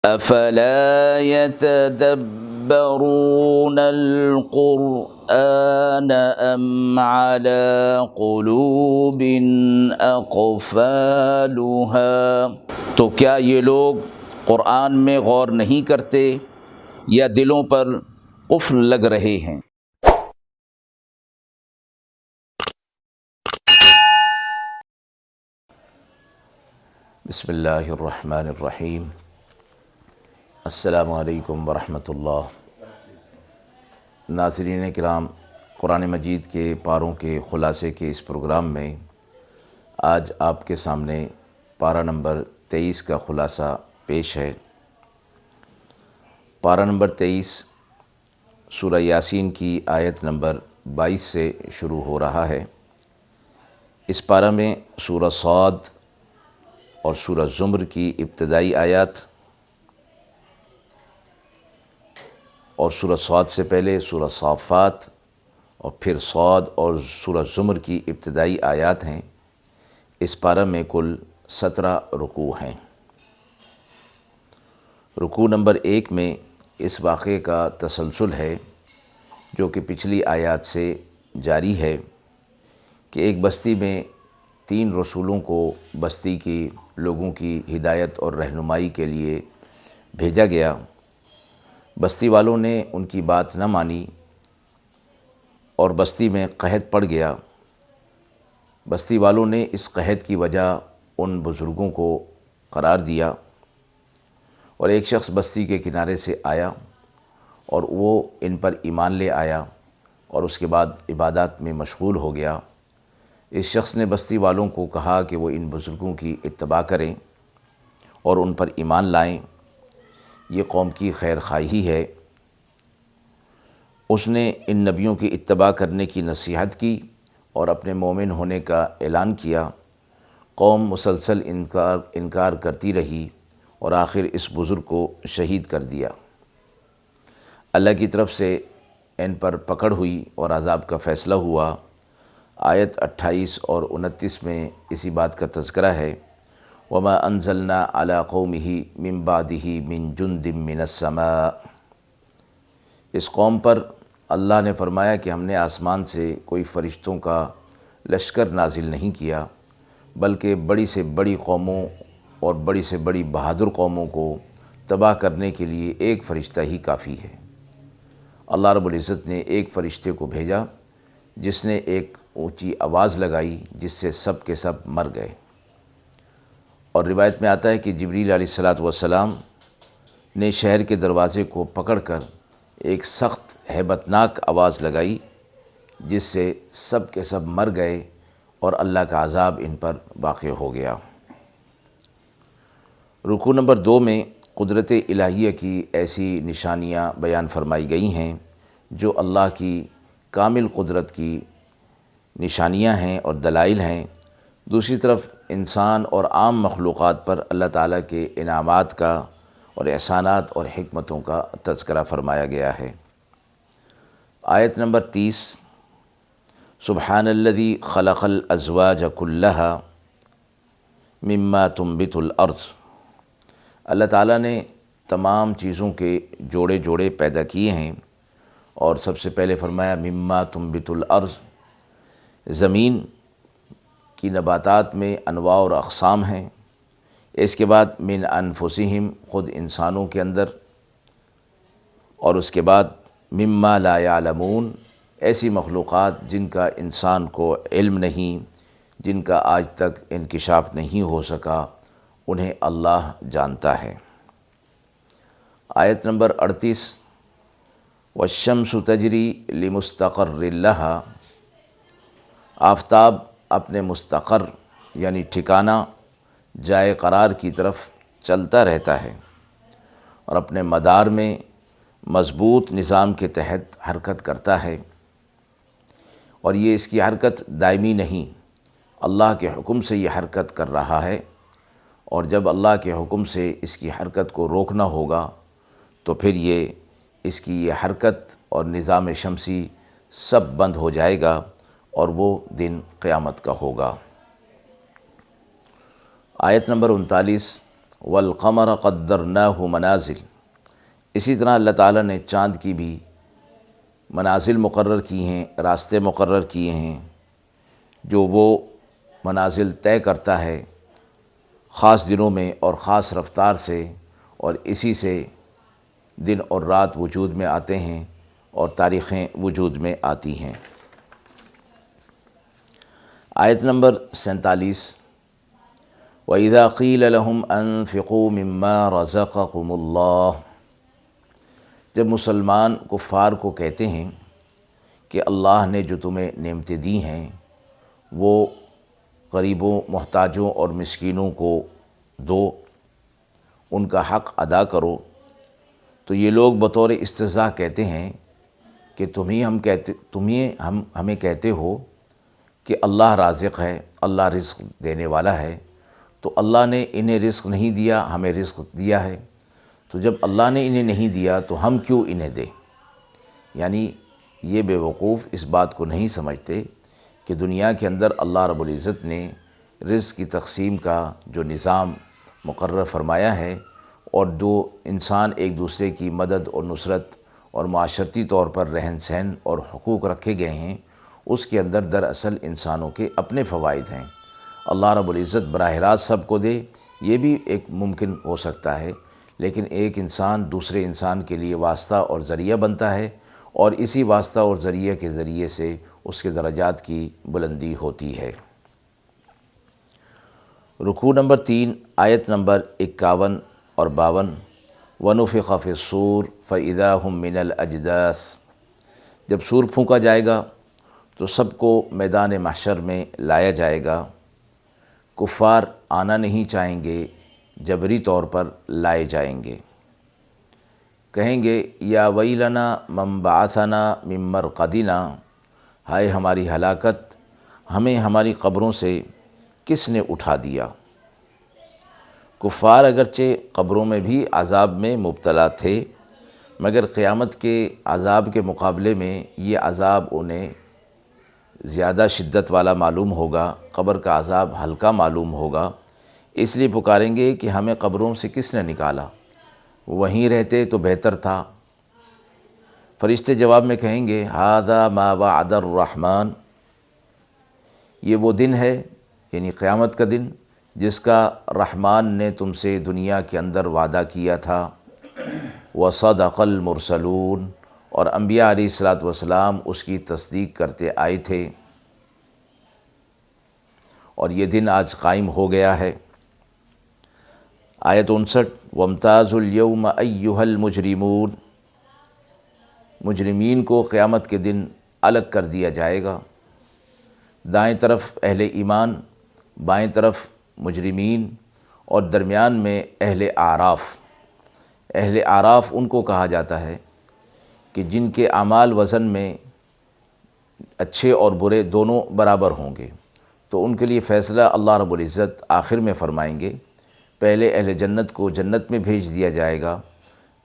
افلا يتدبرون القرآن ام على قلوب اقفالها، تو کیا یہ لوگ قرآن میں غور نہیں کرتے یا دلوں پر قفل لگ رہے ہیں؟ بسم اللہ الرحمن الرحیم۔ السلام علیکم ورحمۃ اللہ۔ ناظرین کرام، قرآن مجید کے پاروں کے خلاصے کے اس پروگرام میں آج آپ کے سامنے پارہ نمبر 23 کا خلاصہ پیش ہے۔ پارہ نمبر 23 سورہ یاسین کی آیت نمبر 22 سے شروع ہو رہا ہے۔ اس پارہ میں سورہ صاد اور سورہ زمر کی ابتدائی آیات اور سورہ صاد سے پہلے سورہ صافات اور پھر صاد اور سورہ زمر کی ابتدائی آیات ہیں۔ اس پارہ میں کل 17 رکوع ہیں۔ رکوع نمبر 1 میں اس واقعے کا تسلسل ہے جو کہ پچھلی آیات سے جاری ہے کہ ایک بستی میں 3 رسولوں کو بستی کی لوگوں کی ہدایت اور رہنمائی کے لیے بھیجا گیا۔ بستی والوں نے ان کی بات نہ مانی اور بستی میں قحط پڑ گیا۔ بستی والوں نے اس قحط کی وجہ ان بزرگوں کو قرار دیا اور ایک شخص بستی کے کنارے سے آیا اور وہ ان پر ایمان لے آیا اور اس کے بعد عبادات میں مشغول ہو گیا۔ اس شخص نے بستی والوں کو کہا کہ وہ ان بزرگوں کی اتباع کریں اور ان پر ایمان لائیں، یہ قوم کی خیر خواہی ہے۔ اس نے ان نبیوں کی اتباع کرنے کی نصیحت کی اور اپنے مومن ہونے کا اعلان کیا۔ قوم مسلسل انکار کرتی رہی اور آخر اس بزرگ کو شہید کر دیا۔ اللہ کی طرف سے ان پر پکڑ ہوئی اور عذاب کا فیصلہ ہوا۔ آیت 28 اور 29 میں اسی بات کا تذکرہ ہے۔ وَمَا أَنزَلْنَا عَلَىٰ قَوْمِهِ مِن بَعْدِهِ مِن جُندٍ مِّنَ السَّمَاءِ۔ اس قوم پر اللہ نے فرمایا کہ ہم نے آسمان سے کوئی فرشتوں کا لشکر نازل نہیں کیا، بلکہ بڑی سے بڑی قوموں اور بڑی سے بڑی بہادر قوموں کو تباہ کرنے کے لیے ایک فرشتہ ہی کافی ہے۔ اللہ رب العزت نے ایک فرشتے کو بھیجا جس نے ایک اونچی آواز لگائی جس سے سب کے سب مر گئے۔ اور روایت میں آتا ہے کہ جبریل علیہ السلام نے شہر کے دروازے کو پکڑ کر ایک سخت ہیبت ناک آواز لگائی جس سے سب کے سب مر گئے اور اللہ کا عذاب ان پر واقع ہو گیا۔ رکوع نمبر 2 میں قدرت الہیہ کی ایسی نشانیاں بیان فرمائی گئی ہیں جو اللہ کی کامل قدرت کی نشانیاں ہیں اور دلائل ہیں۔ دوسری طرف انسان اور عام مخلوقات پر اللہ تعالیٰ کے انعامات کا اور احسانات اور حکمتوں کا تذکرہ فرمایا گیا ہے۔ آیت نمبر 30 سبحان الذی خلق الازواج کلھا مما تنبت الارض۔ اللہ تعالیٰ نے تمام چیزوں کے جوڑے جوڑے پیدا کیے ہیں اور سب سے پہلے فرمایا مما تنبت الارض، زمین کی نباتات میں انواع اور اقسام ہیں۔ اس کے بعد من انفسہم، خود انسانوں کے اندر، اور اس کے بعد مما لا یعلمون، ایسی مخلوقات جن کا انسان کو علم نہیں، جن کا آج تک انکشاف نہیں ہو سکا، انہیں اللہ جانتا ہے۔ آیت نمبر 38 والشمس تجری لمستقر لہا، آفتاب اپنے مستقر یعنی ٹھکانہ جائے قرار کی طرف چلتا رہتا ہے اور اپنے مدار میں مضبوط نظام کے تحت حرکت کرتا ہے، اور یہ اس کی حرکت دائمی نہیں، اللہ کے حکم سے یہ حرکت کر رہا ہے، اور جب اللہ کے حکم سے اس کی حرکت کو روکنا ہوگا تو پھر اس کی یہ حرکت اور نظام شمسی سب بند ہو جائے گا اور وہ دن قیامت کا ہوگا۔ آیت نمبر 39 والقمر قدرناہ منازل، اسی طرح اللہ تعالیٰ نے چاند کی بھی منازل مقرر کی ہیں، راستے مقرر کیے ہیں، جو وہ منازل طے کرتا ہے خاص دنوں میں اور خاص رفتار سے، اور اسی سے دن اور رات وجود میں آتے ہیں اور تاریخیں وجود میں آتی ہیں۔ آیت نمبر 47، وَإِذَا قِيلَ لَهُمْ أَنفِقُوا مِمَّا رَزَقَكُمُ اللَّهُ، جب مسلمان کفار کو کہتے ہیں کہ اللہ نے جو تمہیں نعمتیں دی ہیں وہ غریبوں، محتاجوں اور مسکینوں کو دو، ان کا حق ادا کرو، تو یہ لوگ بطور استہزاء کہتے ہیں کہ ہمیں کہتے ہو کہ اللہ رازق ہے، اللہ رزق دینے والا ہے، تو اللہ نے انہیں رزق نہیں دیا، ہمیں رزق دیا ہے، تو جب اللہ نے انہیں نہیں دیا تو ہم کیوں انہیں دیں؟ یعنی یہ بے وقوف اس بات کو نہیں سمجھتے کہ دنیا کے اندر اللہ رب العزت نے رزق کی تقسیم کا جو نظام مقرر فرمایا ہے، اور جو انسان ایک دوسرے کی مدد اور نصرت اور معاشرتی طور پر رہن سہن اور حقوق رکھے گئے ہیں، اس کے اندر دراصل انسانوں کے اپنے فوائد ہیں۔ اللہ رب العزت براہ راست سب کو دے، یہ بھی ایک ممکن ہو سکتا ہے، لیکن ایک انسان دوسرے انسان کے لیے واسطہ اور ذریعہ بنتا ہے، اور اسی واسطہ اور ذریعہ کے ذریعے سے اس کے درجات کی بلندی ہوتی ہے۔ رکوع نمبر 3، آیت نمبر 51 اور 52، وَنُفِخَ فِي الصُّورِ فَإِذَا هُم مِّنَ الْأَجْدَاثِ، جب سور پھونکا جائے گا تو سب کو میدان محشر میں لایا جائے گا۔ کفار آنا نہیں چاہیں گے، جبری طور پر لائے جائیں گے، کہیں گے یا ویلنا من بعثنا من مرقدنا، ہائے ہماری ہلاکت، ہمیں ہماری قبروں سے کس نے اٹھا دیا۔ کفار اگرچہ قبروں میں بھی عذاب میں مبتلا تھے، مگر قیامت کے عذاب کے مقابلے میں یہ عذاب انہیں زیادہ شدت والا معلوم ہوگا، قبر کا عذاب ہلکا معلوم ہوگا، اس لیے پکاریں گے کہ ہمیں قبروں سے کس نے نکالا، وہیں رہتے تو بہتر تھا۔ فرشتے جواب میں کہیں گے ھذا ما وعد الرحمن، یہ وہ دن ہے، یعنی قیامت کا دن، جس کا رحمان نے تم سے دنیا کے اندر وعدہ کیا تھا۔ وصدق المرسلون، اور انبیاء علیہ الصلاۃ والسلام اس کی تصدیق کرتے آئے تھے، اور یہ دن آج قائم ہو گیا ہے۔ آیت 59، وامتازوا اليوم ایھا المجرمون، مجرمین کو قیامت کے دن الگ کر دیا جائے گا، دائیں طرف اہل ایمان، بائیں طرف مجرمین، اور درمیان میں اہل اعراف۔ اہل اعراف ان کو کہا جاتا ہے کہ جن کے اعمال وزن میں اچھے اور برے دونوں برابر ہوں گے، تو ان کے لیے فیصلہ اللہ رب العزت آخر میں فرمائیں گے۔ پہلے اہل جنت کو جنت میں بھیج دیا جائے گا،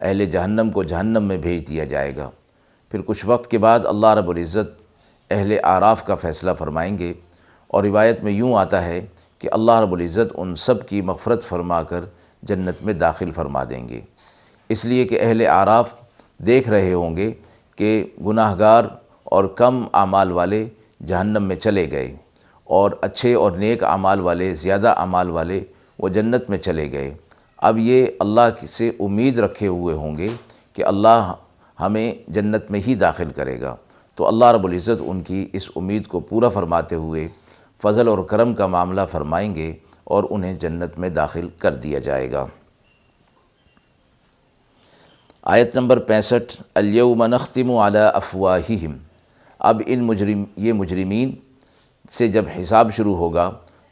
اہل جہنم کو جہنم میں بھیج دیا جائے گا، پھر کچھ وقت کے بعد اللہ رب العزت اہل اعراف کا فیصلہ فرمائیں گے، اور روایت میں یوں آتا ہے کہ اللہ رب العزت ان سب کی مغفرت فرما کر جنت میں داخل فرما دیں گے، اس لیے کہ اہل اعراف دیکھ رہے ہوں گے کہ گناہ گار اور کم اعمال والے جہنم میں چلے گئے، اور اچھے اور نیک اعمال والے، زیادہ اعمال والے وہ جنت میں چلے گئے۔ اب یہ اللہ سے امید رکھے ہوئے ہوں گے کہ اللہ ہمیں جنت میں ہی داخل کرے گا، تو اللہ رب العزت ان کی اس امید کو پورا فرماتے ہوئے فضل اور کرم کا معاملہ فرمائیں گے اور انہیں جنت میں داخل کر دیا جائے گا۔ آیت نمبر 65، الیوم نختم علی افواہہم، اب یہ مجرمین سے جب حساب شروع ہوگا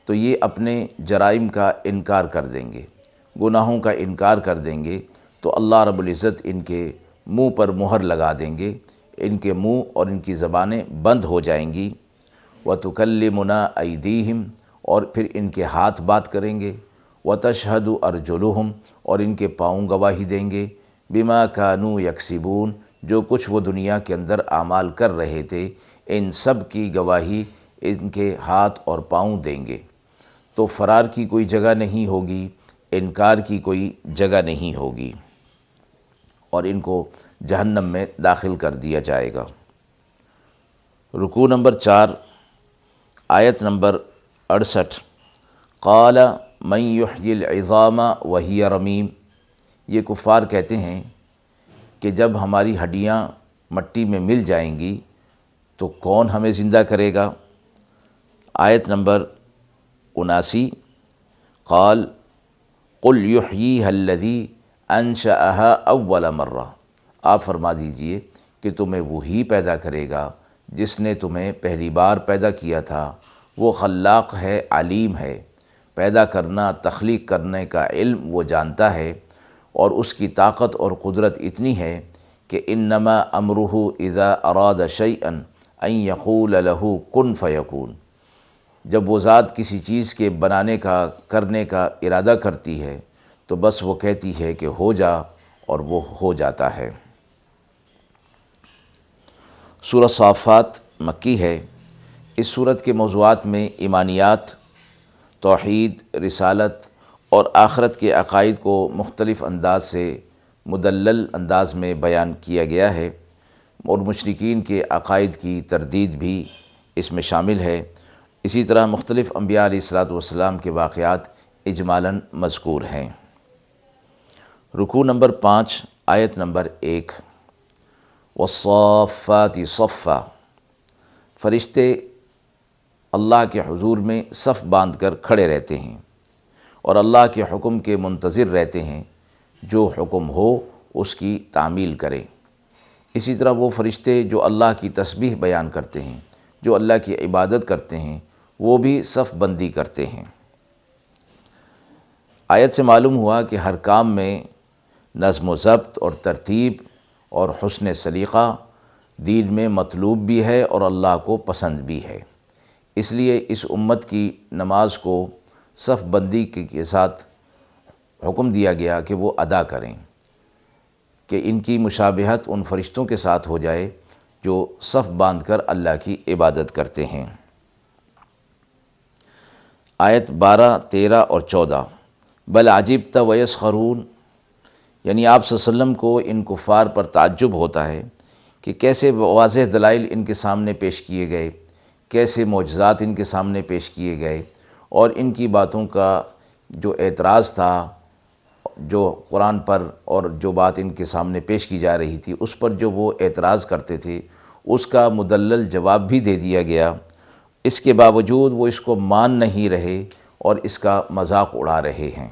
تو یہ اپنے جرائم کا انکار کر دیں گے، گناہوں کا انکار کر دیں گے، تو اللہ رب العزت ان کے منہ پر مہر لگا دیں گے، ان کے منہ اور ان کی زبانیں بند ہو جائیں گی۔ وَتُكَلِّمُنَا أَيْدِيهِمْ، اور پھر ان کے ہاتھ بات کریں گے۔ وَتَشْهَدُ أَرْجُلُهُمْ، اور ان کے پاؤں گواہی دیں گے۔ بِمَا كَانُوا يَكْسِبُونَ، جو کچھ وہ دنیا کے اندر اعمال کر رہے تھے، ان سب کی گواہی ان کے ہاتھ اور پاؤں دیں گے۔ تو فرار کی کوئی جگہ نہیں ہوگی، انکار کی کوئی جگہ نہیں ہوگی اور ان کو جہنم میں داخل کر دیا جائے گا۔ رکوع نمبر 4، آیت نمبر 68، قال من یحیی العظام وہی رمیم۔ یہ کفار کہتے ہیں کہ جب ہماری ہڈیاں مٹی میں مل جائیں گی تو کون ہمیں زندہ کرے گا۔ آیت نمبر 79، قال قل یحییھا الذی انشأھا اول مرہ۔ آپ فرما دیجئے کہ تمہیں وہی پیدا کرے گا جس نے تمہیں پہلی بار پیدا کیا تھا، وہ خلاق ہے، علیم ہے، پیدا کرنا، تخلیق کرنے کا علم وہ جانتا ہے، اور اس کی طاقت اور قدرت اتنی ہے کہ انما امرہ اذا اراد شیئا ان یقول لہ کن فیکون۔ جب وہ ذات کسی چیز کے بنانے کا، کرنے کا ارادہ کرتی ہے تو بس وہ کہتی ہے کہ ہو جا، اور وہ ہو جاتا ہے۔ سورہ صافات مکی ہے۔ اس سورت کے موضوعات میں ایمانیات، توحید، رسالت اور آخرت کے عقائد کو مختلف انداز سے مدلل انداز میں بیان کیا گیا ہے، اور مشرکین کے عقائد کی تردید بھی اس میں شامل ہے۔ اسی طرح مختلف انبیاء علیہ الصلاۃ والسلام کے واقعات اجمالاً مذکور ہیں۔ رکوع نمبر 5، آیت نمبر 1، والصافات صفا۔ فرشتے اللہ کے حضور میں صف باندھ کر کھڑے رہتے ہیں اور اللہ کے حکم کے منتظر رہتے ہیں، جو حکم ہو اس کی تعمیل کرے۔ اسی طرح وہ فرشتے جو اللہ کی تسبیح بیان کرتے ہیں، جو اللہ کی عبادت کرتے ہیں، وہ بھی صف بندی کرتے ہیں۔ آیت سے معلوم ہوا کہ ہر کام میں نظم و ضبط اور ترتیب اور حسن سلیقہ دین میں مطلوب بھی ہے اور اللہ کو پسند بھی ہے۔ اس لیے اس امت کی نماز کو صف بندی کے ساتھ حکم دیا گیا کہ وہ ادا کریں، کہ ان کی مشابہت ان فرشتوں کے ساتھ ہو جائے جو صف باندھ کر اللہ کی عبادت کرتے ہیں۔ آیت 12، 13 اور 14، بل عجبت ویسخرون۔ یعنی آپ صلی اللہ علیہ وسلم کو ان کفار پر تعجب ہوتا ہے کہ کیسے واضح دلائل ان کے سامنے پیش کیے گئے، کیسے معجزات ان کے سامنے پیش کیے گئے، اور ان کی باتوں کا جو اعتراض تھا، جو قرآن پر اور جو بات ان کے سامنے پیش کی جا رہی تھی اس پر جو وہ اعتراض کرتے تھے، اس کا مدلل جواب بھی دے دیا گیا۔ اس کے باوجود وہ اس کو مان نہیں رہے اور اس کا مذاق اڑا رہے ہیں۔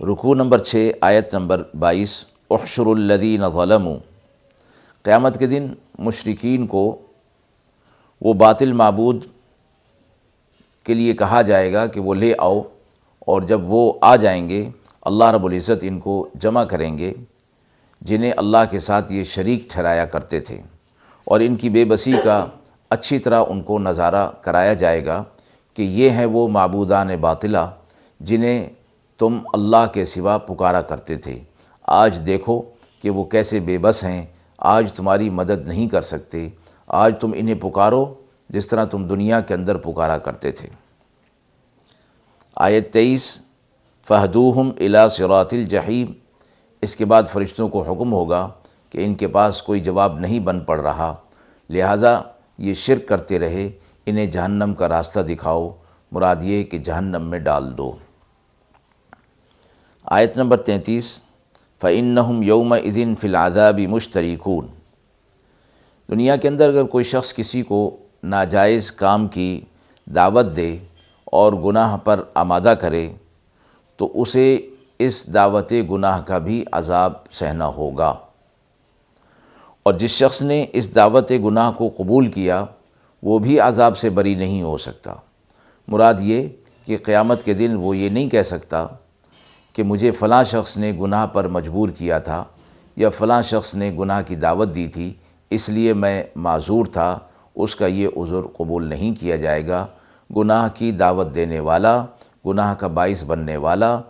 رکوع نمبر 6، آیت نمبر 22، احشر الذین ظلموا۔ قیامت کے دن مشرکین کو وہ باطل معبود کے لیے کہا جائے گا کہ وہ لے آؤ، اور جب وہ آ جائیں گے اللہ رب العزت ان کو جمع کریں گے جنہیں اللہ کے ساتھ یہ شریک ٹھہرایا کرتے تھے، اور ان کی بے بسی کا اچھی طرح ان کو نظارہ کرایا جائے گا کہ یہ ہیں وہ معبودان باطلہ جنہیں تم اللہ کے سوا پکارا کرتے تھے۔ آج دیکھو کہ وہ کیسے بے بس ہیں، آج تمہاری مدد نہیں کر سکتے، آج تم انہیں پکارو جس طرح تم دنیا کے اندر پکارا کرتے تھے۔ آیت 23، فہدوہم الی صراط الجحیم۔ اس کے بعد فرشتوں کو حکم ہوگا کہ ان کے پاس کوئی جواب نہیں بن پڑ رہا، لہٰذا یہ شرک کرتے رہے، انہیں جہنم کا راستہ دکھاؤ، مراد یہ کہ جہنم میں ڈال دو۔ آیت نمبر 33، فَإِنَّهُمْ يَوْمَئِذٍ فِي الْعَذَابِ مُشْتَرِكُونَ۔ دنیا کے اندر اگر کوئی شخص کسی کو ناجائز کام کی دعوت دے اور گناہ پر آمادہ کرے تو اسے اس دعوت گناہ کا بھی عذاب سہنا ہوگا، اور جس شخص نے اس دعوت گناہ کو قبول کیا وہ بھی عذاب سے بری نہیں ہو سکتا۔ مراد یہ کہ قیامت کے دن وہ یہ نہیں کہہ سکتا کہ مجھے فلاں شخص نے گناہ پر مجبور کیا تھا یا فلاں شخص نے گناہ کی دعوت دی تھی اس لیے میں معذور تھا، اس کا یہ عذر قبول نہیں کیا جائے گا۔ گناہ کی دعوت دینے والا، گناہ کا باعث بننے والا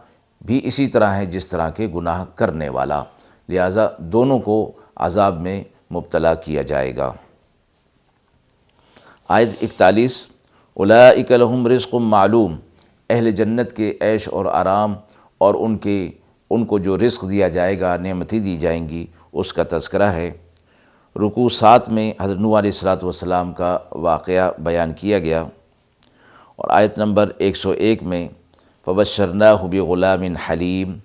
بھی اسی طرح ہے جس طرح کے گناہ کرنے والا، لہٰذا دونوں کو عذاب میں مبتلا کیا جائے گا۔ آیت 41، اولئک لہم رزق معلوم۔ اہل جنت کے عیش اور آرام اور ان کو جو رزق دیا جائے گا، نعمتیں دی جائیں گی، اس کا تذکرہ ہے۔ رکوع 7 میں حضرت نوح علیہ السلام کا واقعہ بیان کیا گیا، اور آیت نمبر 101 میں فبشرناہ بغلام حلیم،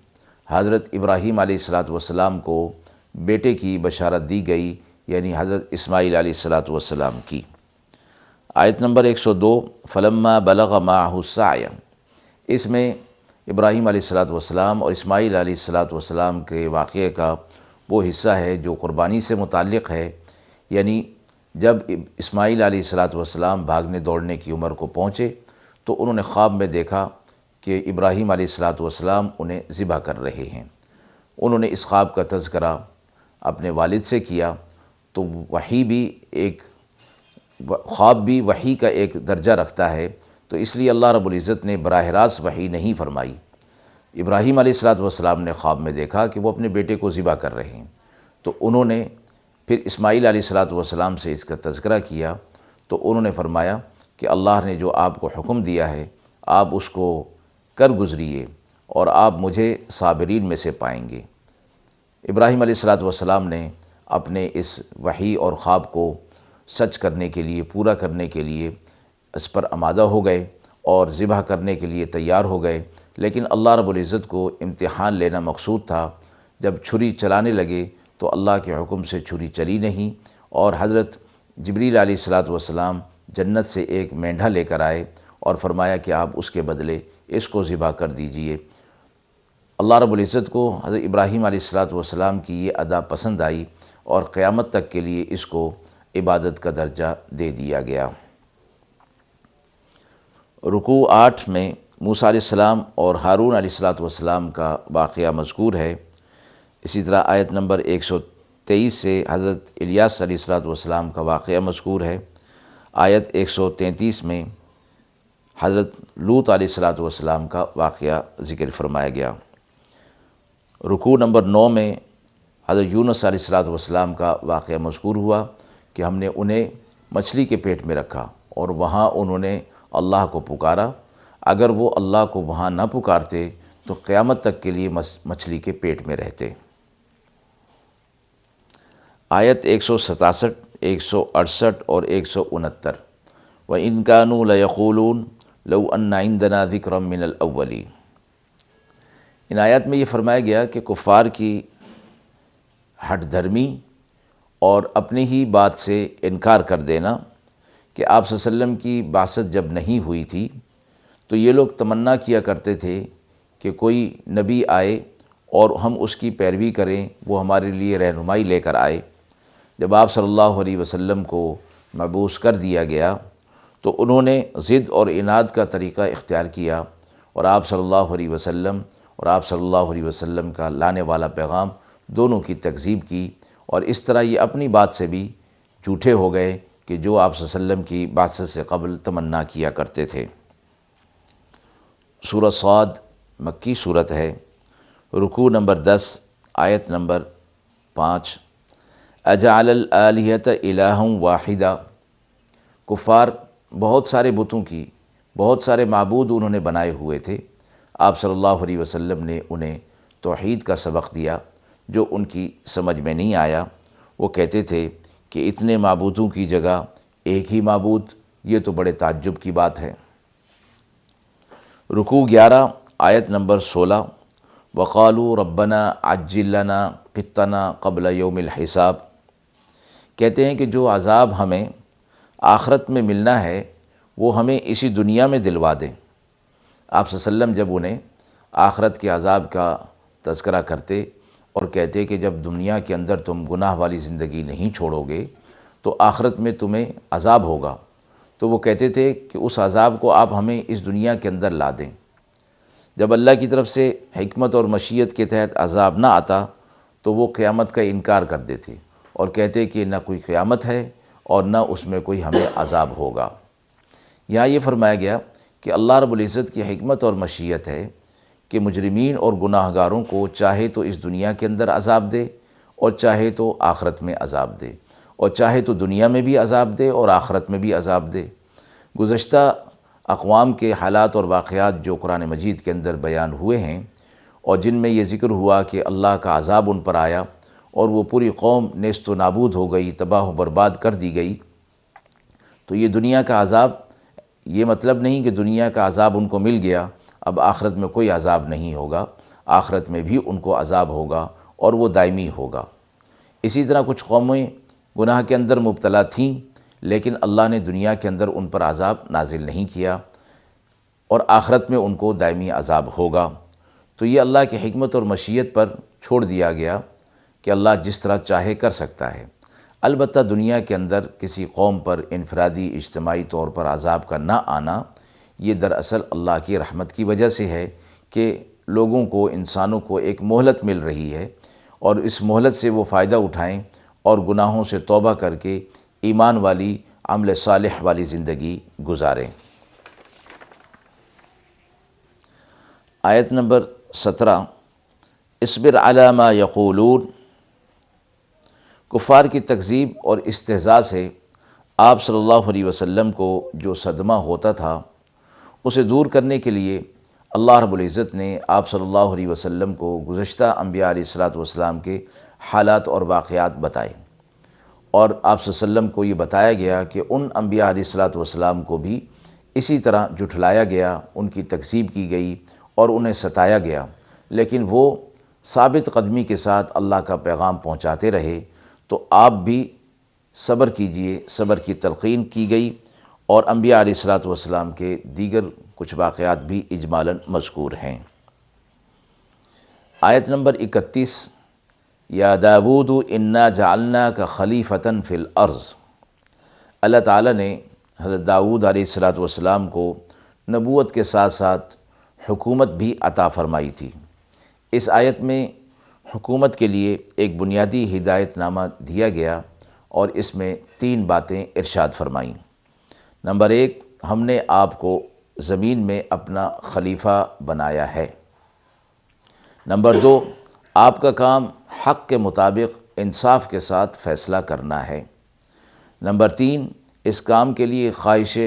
حضرت ابراہیم علیہ السلام کو بیٹے کی بشارت دی گئی، یعنی حضرت اسماعیل علیہ السلام کی۔ آیت نمبر 102 فلما بلغ معہ السعی، اس میں ابراہیم علیہ السلام اور اسماعیل علیہ السلام کے واقعے کا وہ حصہ ہے جو قربانی سے متعلق ہے، یعنی جب اسماعیل علیہ السلام بھاگنے دوڑنے کی عمر کو پہنچے تو انہوں نے خواب میں دیکھا کہ ابراہیم علیہ السلام انہیں ذبح کر رہے ہیں۔ انہوں نے اس خواب کا تذکرہ اپنے والد سے کیا، تو وحی بھی خواب بھی وحی کا ایک درجہ رکھتا ہے، تو اس لیے اللہ رب العزت نے براہ راست وحی نہیں فرمائی۔ ابراہیم علیہ السلام نے خواب میں دیکھا کہ وہ اپنے بیٹے کو ذبح کر رہے ہیں، تو انہوں نے پھر اسماعیل علیہ السلام سے اس کا تذکرہ کیا، تو انہوں نے فرمایا کہ اللہ نے جو آپ کو حکم دیا ہے آپ اس کو کر گزریے اور آپ مجھے صابرین میں سے پائیں گے۔ ابراہیم علیہ السلام نے اپنے اس وحی اور خواب کو سچ کرنے کے لیے، پورا کرنے کے لیے اس پر آمادہ ہو گئے اور ذبح کرنے کے لیے تیار ہو گئے، لیکن اللہ رب العزت کو امتحان لینا مقصود تھا۔ جب چھری چلانے لگے تو اللہ کے حکم سے چھری چلی نہیں، اور حضرت جبریل علیہ السلام جنت سے ایک مینڈھا لے کر آئے اور فرمایا کہ آپ اس کے بدلے اس کو ذبح کر دیجئے۔ اللہ رب العزت کو حضرت ابراہیم علیہ السلام کی یہ ادا پسند آئی، اور قیامت تک کے لیے اس کو عبادت کا درجہ دے دیا گیا۔ رکوع 8 میں موسیٰ علیہ السلام اور ہارون علیہ السلام کا واقعہ مذکور ہے۔ اسی طرح آیت نمبر 123 سے حضرت الیاس علیہ السلام کا واقعہ مذکور ہے۔ آیت 133 میں حضرت لوط علیہ السلام کا واقعہ ذکر فرمایا گیا۔ رکوع نمبر 9 میں حضرت یونس علیہ السلام کا واقعہ مذکور ہوا کہ ہم نے انہیں مچھلی کے پیٹ میں رکھا اور وہاں انہوں نے اللہ کو پکارا، اگر وہ اللہ کو وہاں نہ پکارتے تو قیامت تک کے لیے مچھلی کے پیٹ میں رہتے۔ آیت 167، 168 اور 169 وَإِن كَانُوا لَيَقُولُونَ لَوْ أَنَّ عِندَنَا ذِكْرًا مِّنَ الْأَوَّلِينَ۔ ان آیات میں یہ فرمایا گیا کہ کفار کی ہٹ دھرمی اور اپنی ہی بات سے انکار کر دینا کہ آپ صلی اللہ علیہ وسلم کی بعثت جب نہیں ہوئی تھی تو یہ لوگ تمنا کیا کرتے تھے کہ کوئی نبی آئے اور ہم اس کی پیروی کریں، وہ ہمارے لیے رہنمائی لے کر آئے۔ جب آپ صلی اللہ علیہ وسلم کو مبعوث کر دیا گیا تو انہوں نے ضد اور عناد کا طریقہ اختیار کیا، اور آپ صلی اللہ علیہ وسلم اور آپ صلی اللہ علیہ وسلم کا لانے والا پیغام دونوں کی تکذیب کی، اور اس طرح یہ اپنی بات سے بھی جھوٹے ہو گئے کہ جو آپ صلی اللہ علیہ وسلم کی بعثت سے قبل تمنا کیا کرتے تھے۔ سورہ صاد مکی صورت ہے۔ رکوع نمبر 10، آیت نمبر 5 اجعل الآلہۃ الہا واحدا، کفار بہت سارے بتوں کی، بہت سارے معبود انہوں نے بنائے ہوئے تھے۔ آپ صلی اللہ علیہ وسلم نے انہیں توحید کا سبق دیا جو ان کی سمجھ میں نہیں آیا۔ وہ کہتے تھے کہ اتنے معبودوں کی جگہ ایک ہی معبود، یہ تو بڑے تعجب کی بات ہے۔ رکوع 11، آیت نمبر 16 وقالوا ربنا عجل لنا قطنا قبل یوم الحساب، کہتے ہیں کہ جو عذاب ہمیں آخرت میں ملنا ہے وہ ہمیں اسی دنیا میں دلوا دیں۔ آپ صلی اللہ علیہ وسلم جب انہیں آخرت کے عذاب کا تذکرہ کرتے اور کہتے کہ جب دنیا کے اندر تم گناہ والی زندگی نہیں چھوڑو گے تو آخرت میں تمہیں عذاب ہوگا، تو وہ کہتے تھے کہ اس عذاب کو آپ ہمیں اس دنیا کے اندر لا دیں۔ جب اللہ کی طرف سے حکمت اور مشیت کے تحت عذاب نہ آتا تو وہ قیامت کا انکار کر دیتے اور کہتے کہ نہ کوئی قیامت ہے اور نہ اس میں کوئی ہمیں عذاب ہوگا۔ یہاں یہ فرمایا گیا کہ اللہ رب العزت کی حکمت اور مشیت ہے کہ مجرمین اور گناہ گاروں کو چاہے تو اس دنیا کے اندر عذاب دے اور چاہے تو آخرت میں عذاب دے، اور چاہے تو دنیا میں بھی عذاب دے اور آخرت میں بھی عذاب دے۔ گزشتہ اقوام کے حالات اور واقعات جو قرآن مجید کے اندر بیان ہوئے ہیں، اور جن میں یہ ذکر ہوا کہ اللہ کا عذاب ان پر آیا اور وہ پوری قوم نیست و نابود ہو گئی، تباہ و برباد کر دی گئی، تو یہ دنیا کا عذاب، یہ مطلب نہیں کہ دنیا کا عذاب ان کو مل گیا، اب آخرت میں کوئی عذاب نہیں ہوگا، آخرت میں بھی ان کو عذاب ہوگا اور وہ دائمی ہوگا۔ اسی طرح کچھ قومیں گناہ کے اندر مبتلا تھیں، لیکن اللہ نے دنیا کے اندر ان پر عذاب نازل نہیں کیا، اور آخرت میں ان کو دائمی عذاب ہوگا۔ تو یہ اللہ کی حکمت اور مشیت پر چھوڑ دیا گیا کہ اللہ جس طرح چاہے کر سکتا ہے۔ البتہ دنیا کے اندر کسی قوم پر انفرادی اجتماعی طور پر عذاب کا نہ آنا، یہ دراصل اللہ کی رحمت کی وجہ سے ہے کہ لوگوں کو، انسانوں کو ایک مہلت مل رہی ہے، اور اس مہلت سے وہ فائدہ اٹھائیں اور گناہوں سے توبہ کر کے ایمان والی، عمل صالح والی زندگی گزاریں۔ آیت نمبر 17، اصبر علی ما یقولون۔ کفار کی تکذیب اور استہزاء سے آپ صلی اللہ علیہ وسلم کو جو صدمہ ہوتا تھا، اسے دور کرنے کے لیے اللہ رب العزت نے آپ صلی اللہ علیہ وسلم کو گزشتہ انبیاء علیہ الصلاۃ والسلام کے حالات اور واقعات بتائے، اور آپ صلی اللہ علیہ وسلم کو یہ بتایا گیا کہ ان انبیاء علیہ الصلاۃ والسلام کو بھی اسی طرح جھٹلایا گیا، ان کی تکذیب کی گئی اور انہیں ستایا گیا، لیکن وہ ثابت قدمی کے ساتھ اللہ کا پیغام پہنچاتے رہے۔ تو آپ بھی صبر کیجئے، صبر کی تلقین کی گئی، اور انبیاء علیہ الصلاۃ والسلام کے دیگر کچھ واقعات بھی اجمالاً مذکور ہیں۔ آیت نمبر 31، یا داود انا جعلناک خلیفۃ فی الارض۔ اللہ تعالیٰ نے حضرت داؤد علیہ الصلاۃ والسلام کو نبوت کے ساتھ ساتھ حکومت بھی عطا فرمائی تھی۔ اس آیت میں حکومت کے لیے ایک بنیادی ہدایت نامہ دیا گیا، اور اس میں 3 باتیں ارشاد فرمائیں۔ نمبر 1، ہم نے آپ کو زمین میں اپنا خلیفہ بنایا ہے۔ نمبر 2، آپ کا کام حق کے مطابق انصاف کے ساتھ فیصلہ کرنا ہے۔ نمبر 3، اس کام کے لیے خواہش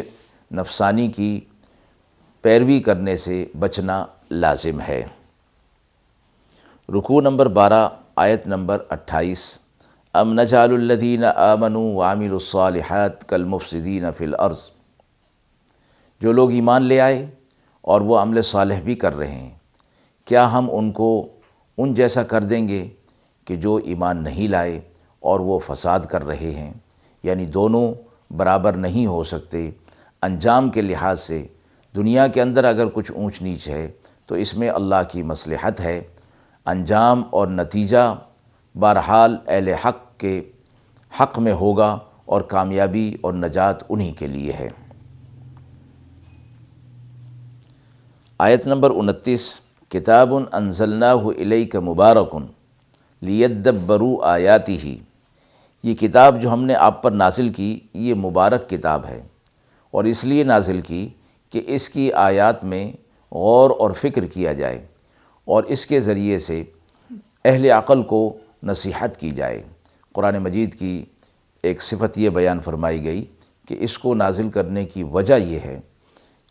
نفسانی کی پیروی کرنے سے بچنا لازم ہے۔ رکوع نمبر 12، آیت نمبر 28، ام نجعل الذین آمنوا وعملوا الصالحات کالمفسدین فی الارض۔ جو لوگ ایمان لے آئے اور وہ عمل صالح بھی کر رہے ہیں، کیا ہم ان کو ان جیسا کر دیں گے کہ جو ایمان نہیں لائے اور وہ فساد کر رہے ہیں؟ یعنی دونوں برابر نہیں ہو سکتے انجام کے لحاظ سے۔ دنیا کے اندر اگر کچھ اونچ نیچ ہے تو اس میں اللہ کی مصلحت ہے، انجام اور نتیجہ بہرحال اہل حق کے حق میں ہوگا، اور کامیابی اور نجات انہی کے لیے ہے۔ آیت نمبر 29، کتاب انزلناہ الیک مبارک لیدبروا آیاتہ۔ یہ کتاب جو ہم نے آپ پر نازل کی، یہ مبارک کتاب ہے، اور اس لیے نازل کی کہ اس کی آیات میں غور اور فکر کیا جائے، اور اس کے ذریعے سے اہل عقل کو نصیحت کی جائے۔ قرآن مجید کی ایک صفت یہ بیان فرمائی گئی کہ اس کو نازل کرنے کی وجہ یہ ہے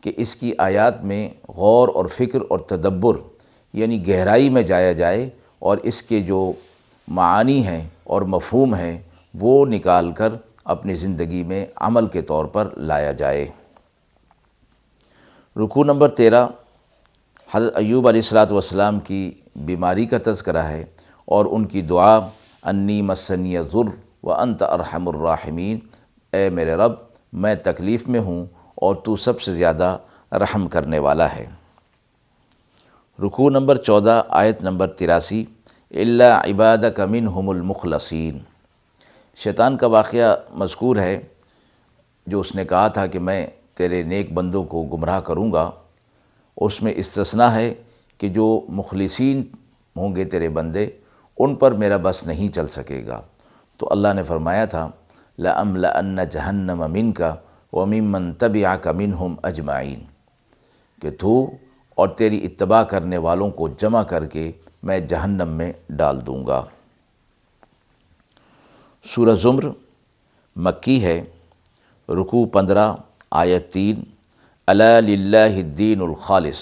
کہ اس کی آیات میں غور اور فکر اور تدبر، یعنی گہرائی میں جایا جائے، اور اس کے جو معانی ہیں اور مفہوم ہیں وہ نکال کر اپنی زندگی میں عمل کے طور پر لایا جائے۔ رکوع نمبر 13، حضرت ایوب علیہ الصلاۃ والسلام کی بیماری کا تذکرہ ہے، اور ان کی دعا انی مسنی الضر وانت ارحم الراحمین، اے میرے رب میں تکلیف میں ہوں اور تو سب سے زیادہ رحم کرنے والا ہے۔ رکوع نمبر 14، آیت نمبر 83، الا عبادک منہم المخلصین۔ شیطان کا واقعہ مذکور ہے، جو اس نے کہا تھا کہ میں تیرے نیک بندوں کو گمراہ کروں گا۔ اس میں استثناء ہے کہ جو مخلصین ہوں گے تیرے بندے، ان پر میرا بس نہیں چل سکے گا۔ تو اللہ نے فرمایا تھا لَأَمْلَأَنَّ جَهَنَّمَ مِنْكَ وَمِمَّنْ تَبِعَكَ مِنْهُمْ أَجْمَعِينَ، کہ تو اور تیری اتباع کرنے والوں کو جمع کر کے میں جہنم میں ڈال دوں گا۔ سورہ زمر مکی ہے، رکوع 15، آیت 3، الا للہ الدین الخالص،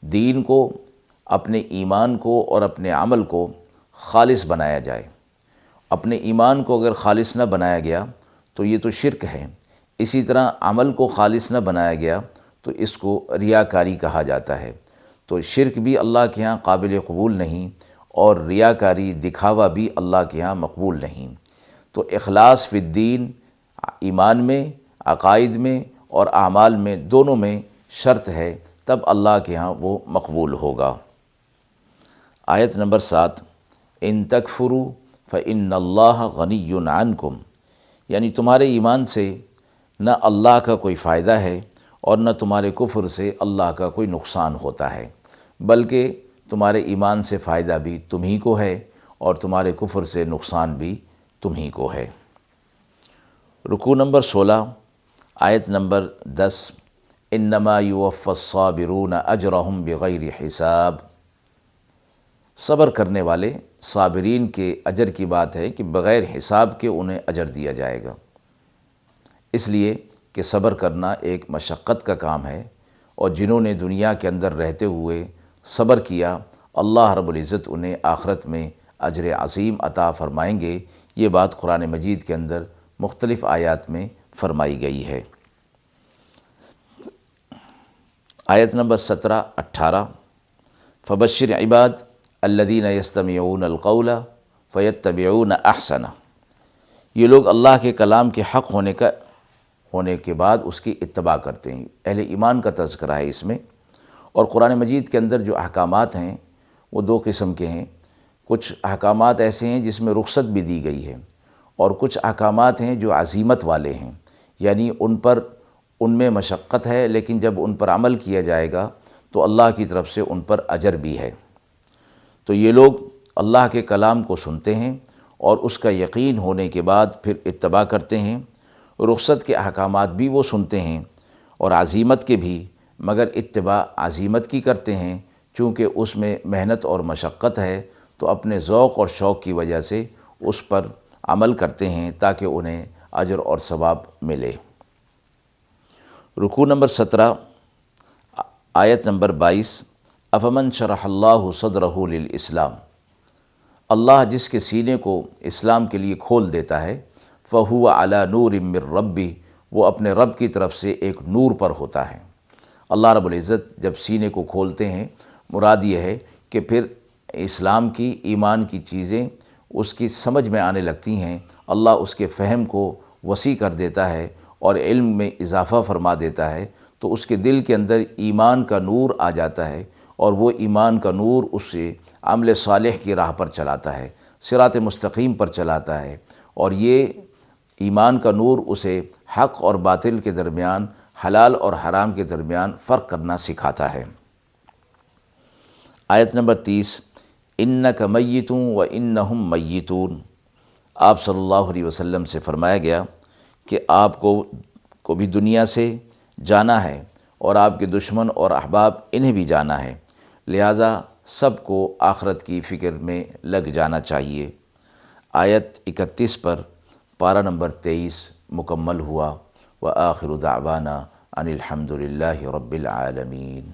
دین کو، اپنے ایمان کو اور اپنے عمل کو خالص بنایا جائے۔ اپنے ایمان کو اگر خالص نہ بنایا گیا تو یہ تو شرک ہے، اسی طرح عمل کو خالص نہ بنایا گیا تو اس کو ریاکاری کہا جاتا ہے۔ تو شرک بھی اللہ کے ہاں قابل قبول نہیں، اور ریاکاری، دکھاوا بھی اللہ کے ہاں مقبول نہیں۔ تو اخلاص فی الدین، ایمان میں، عقائد میں اور اعمال میں، دونوں میں شرط ہے، تب اللہ کے ہاں وہ مقبول ہوگا۔ آیت نمبر 7، ان تکفروا فإن اللہ غنی عنکم، یعنی تمہارے ایمان سے نہ اللہ کا کوئی فائدہ ہے اور نہ تمہارے کفر سے اللہ کا کوئی نقصان ہوتا ہے، بلکہ تمہارے ایمان سے فائدہ بھی تمہیں کو ہے اور تمہارے کفر سے نقصان بھی تمہیں کو ہے۔ رکوع نمبر 16، آیت نمبر 10، انما یوفی الصابرون اجرہم بغیر حساب، صبر کرنے والے صابرین کے اجر کی بات ہے کہ بغیر حساب کے انہیں اجر دیا جائے گا، اس لیے کہ صبر کرنا ایک مشقت کا کام ہے، اور جنہوں نے دنیا کے اندر رہتے ہوئے صبر کیا، اللہ رب العزت انہیں آخرت میں اجر عظیم عطا فرمائیں گے۔ یہ بات قرآن مجید کے اندر مختلف آیات میں فرمائی گئی ہے۔ آیت نمبر 17، 18، فبشر عباد الذین یستمعون القول فیتبعون احسنہ، یہ لوگ اللہ کے کلام کے حق ہونے کے بعد اس کی اتباع کرتے ہیں۔ اہل ایمان کا تذکرہ ہے اس میں، اور قرآن مجید کے اندر جو احکامات ہیں وہ دو قسم کے ہیں۔ کچھ احکامات ایسے ہیں جس میں رخصت بھی دی گئی ہے، اور کچھ احکامات ہیں جو عزیمت والے ہیں، یعنی ان میں مشقت ہے، لیکن جب ان پر عمل کیا جائے گا تو اللہ کی طرف سے ان پر اجر بھی ہے۔ تو یہ لوگ اللہ کے کلام کو سنتے ہیں اور اس کا یقین ہونے کے بعد پھر اتباع کرتے ہیں۔ رخصت کے احکامات بھی وہ سنتے ہیں اور عزیمت کے بھی، مگر اتباع عزیمت کی کرتے ہیں، چونکہ اس میں محنت اور مشقت ہے، تو اپنے ذوق اور شوق کی وجہ سے اس پر عمل کرتے ہیں تاکہ انہیں اجر اور ثواب ملے۔ رکوع نمبر 17، آیت نمبر 22، افمن شرح اللہ صدرہ للاسلام، اللہ جس کے سینے کو اسلام کے لیے کھول دیتا ہے، فہو علی نور من ربہ، وہ اپنے رب کی طرف سے ایک نور پر ہوتا ہے۔ اللہ رب العزت جب سینے کو کھولتے ہیں، مراد یہ ہے کہ پھر اسلام کی، ایمان کی چیزیں اس کی سمجھ میں آنے لگتی ہیں، اللہ اس کے فہم کو وسیع کر دیتا ہے اور علم میں اضافہ فرما دیتا ہے، تو اس کے دل کے اندر ایمان کا نور آ جاتا ہے، اور وہ ایمان کا نور اس سے عمل صالح کی راہ پر چلاتا ہے، صراط مستقیم پر چلاتا ہے، اور یہ ایمان کا نور اسے حق اور باطل کے درمیان، حلال اور حرام کے درمیان فرق کرنا سکھاتا ہے۔ آیت نمبر 30، انک میت وانہم میتون، آپ صلی اللہ علیہ وسلم سے فرمایا گیا کہ آپ کو بھی دنیا سے جانا ہے، اور آپ کے دشمن اور احباب انہیں بھی جانا ہے، لہٰذا سب کو آخرت کی فکر میں لگ جانا چاہیے۔ آیت 31 پر پارہ نمبر 23 مکمل ہوا۔ وآخر دعوانا ان الحمد للہ رب العالمین۔